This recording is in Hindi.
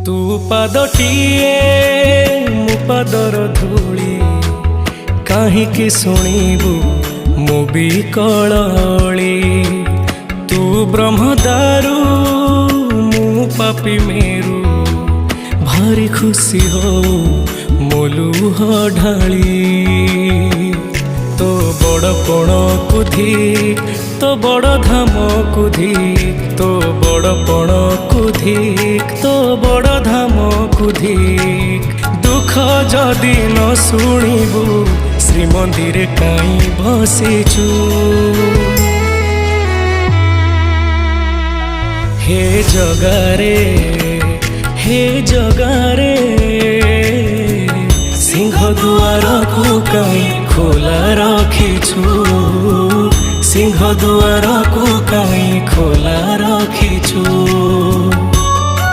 तू पादटिए मु पादर धूली काहींकि शुणिबु मु बिकली। तू ब्रह्मदारू मु पापी मेरू भारी खुशी हो मोलुह ढाली। तो बड़ पण कुधी तो बड़ धाम कुधी तो बड़ पण कुधी तो बड़ धाम कुधी। दुख जदि न शुणिबु श्रीमंदिर काई बसिचु। हे जगारे हे जगारे सिंह दुआर को कहीं खोला रखिछु। सिंह दुआर को कहीं खोला रखिछु।